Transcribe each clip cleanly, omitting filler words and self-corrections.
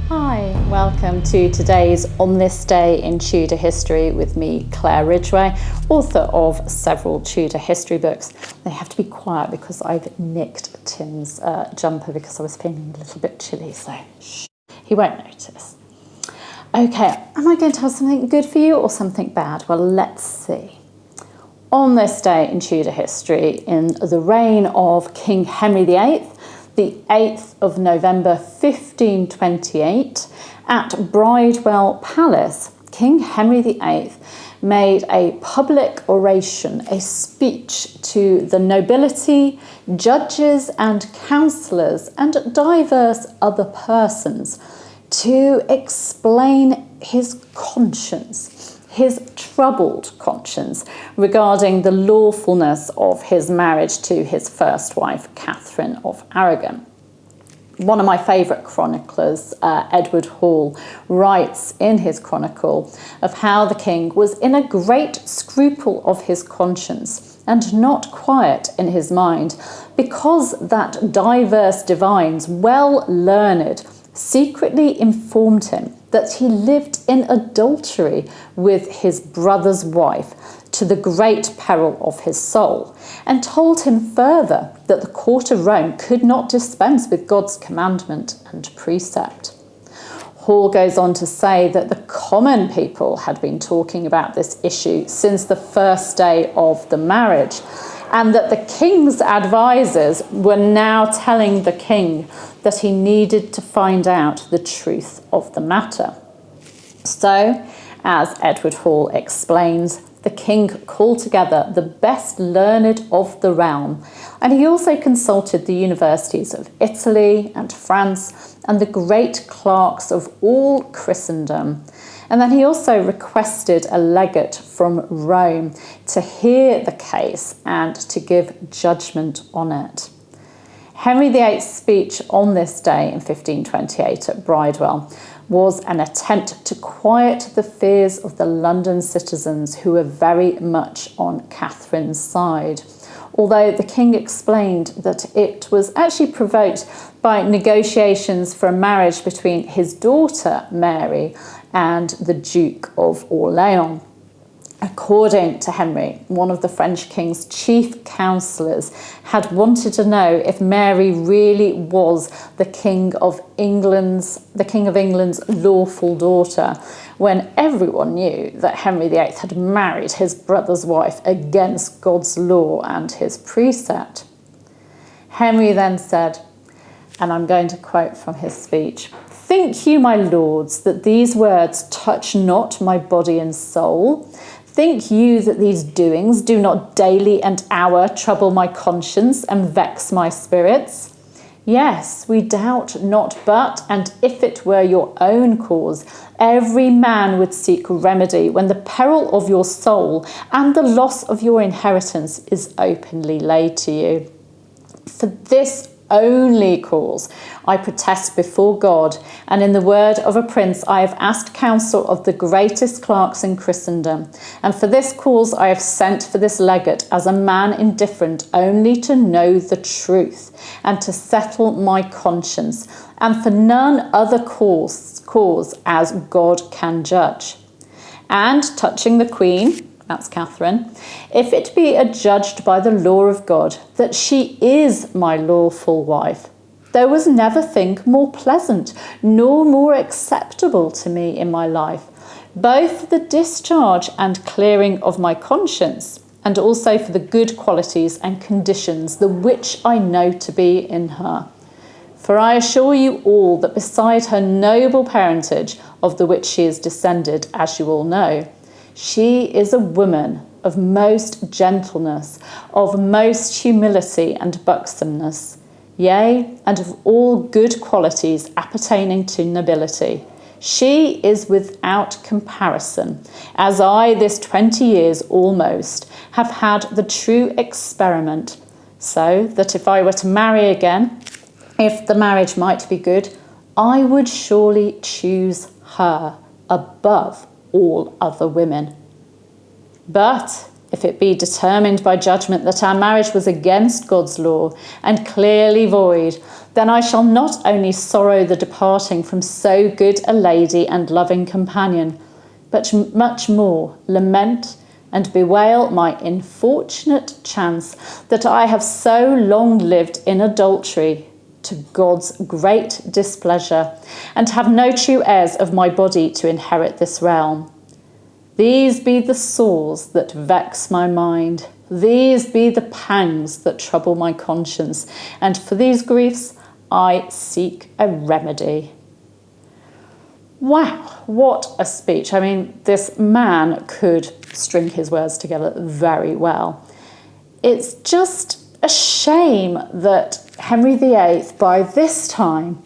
Hi, welcome to today's On This Day in Tudor History with me, Claire Ridgway, author of several Tudor history books. They have to be quiet because I've nicked Tim's jumper because I was feeling a little bit chilly, so shh, he won't notice. Okay, am I going to have something good for you or something bad? Well, let's see. On this day in Tudor history, in the reign of King Henry VIII, the 8th of November 1528, at Bridewell Palace, King Henry VIII made a public oration, a speech to the nobility, judges and councillors and diverse other persons to explain his conscience, his troubled conscience regarding the lawfulness of his marriage to his first wife, Catherine of Aragon. One of my favourite chroniclers, Edward Hall, writes in his chronicle of how the king was in a great scruple of his conscience and not quiet in his mind, because that diverse divines, well learned, secretly informed him that he lived in adultery with his brother's wife, to the great peril of his soul, and told him further that the court of Rome could not dispense with God's commandment and precept. Hall goes on to say that the common people had been talking about this issue since the first day of the marriage, and that the king's advisors were now telling the king that he needed to find out the truth of the matter. So, as Edward Hall explains, the king called together the best learned of the realm, and he also consulted the universities of Italy and France and the great clerks of all Christendom. And then he also requested a legate from Rome to hear the case and to give judgment on it. Henry VIII's speech on this day in 1528 at Bridewell was an attempt to quiet the fears of the London citizens who were very much on Catherine's side, although the king explained that it was actually provoked by negotiations for a marriage between his daughter Mary and the Duke of Orleans. According to Henry, one of the French king's chief councillors had wanted to know if Mary really was the King of England's lawful daughter, when everyone knew that Henry VIII had married his brother's wife against God's law and his precept. Henry then said, and I'm going to quote from his speech, "Think you, my lords, that these words touch not my body and soul? Think you that these doings do not daily and hour trouble my conscience and vex my spirits? Yes, we doubt not but, and if it were your own cause, every man would seek remedy when the peril of your soul and the loss of your inheritance is openly laid to you. For this only cause I protest before God, and in the word of a prince I have asked counsel of the greatest clerks in Christendom, and for this cause I have sent for this legate as a man indifferent only to know the truth and to settle my conscience, and for none other cause as God can judge. And touching the Queen," that's Catherine, "if it be adjudged by the law of God that she is my lawful wife, there was never thing more pleasant nor more acceptable to me in my life, both for the discharge and clearing of my conscience, and also for the good qualities and conditions the which I know to be in her. For I assure you all that beside her noble parentage, of the which she is descended, as you all know, she is a woman of most gentleness, of most humility and buxomness, yea, and of all good qualities appertaining to nobility. She is without comparison, as I this 20 years almost have had the true experiment, so that if I were to marry again, if the marriage might be good, I would surely choose her above all other women. But if it be determined by judgment that our marriage was against God's law and clearly void, then I shall not only sorrow the departing from so good a lady and loving companion, but much more lament and bewail my unfortunate chance that I have so long lived in adultery, to God's great displeasure, and have no true heirs of my body to inherit this realm. These be the sores that vex my mind, these be the pangs that trouble my conscience, and for these griefs I seek a remedy. Wow, what a speech. I mean, this man could string his words together very well. It's just a shame that Henry VIII, by this time,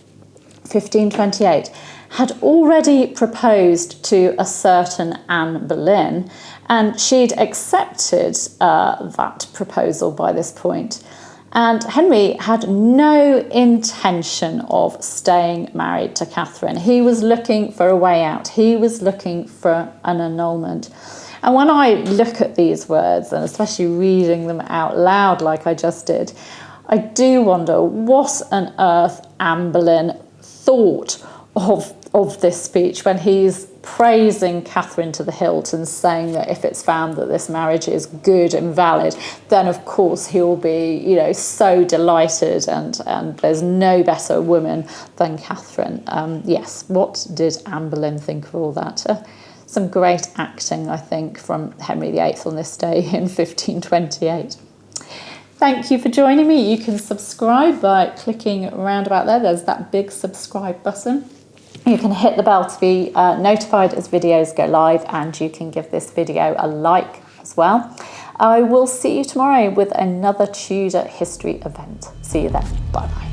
1528, had already proposed to a certain Anne Boleyn, and she'd accepted that proposal by this point. And Henry had no intention of staying married to Catherine. He was looking for a way out. He was looking for an annulment. And when I look at these words, and especially reading them out loud like I just did, I do wonder what on earth Anne Boleyn thought of this speech when he's praising Catherine to the hilt and saying that if it's found that this marriage is good and valid, then of course he'll be, so delighted, and there's no better woman than Catherine. Yes, what did Anne Boleyn think of all that? Some great acting, I think, from Henry VIII on this day in 1528. Thank you for joining me. You can subscribe by clicking around about there. There's that big subscribe button. You can hit the bell to be notified as videos go live, and you can give this video a like as well. I will see you tomorrow with another Tudor history event. See you then. Bye bye.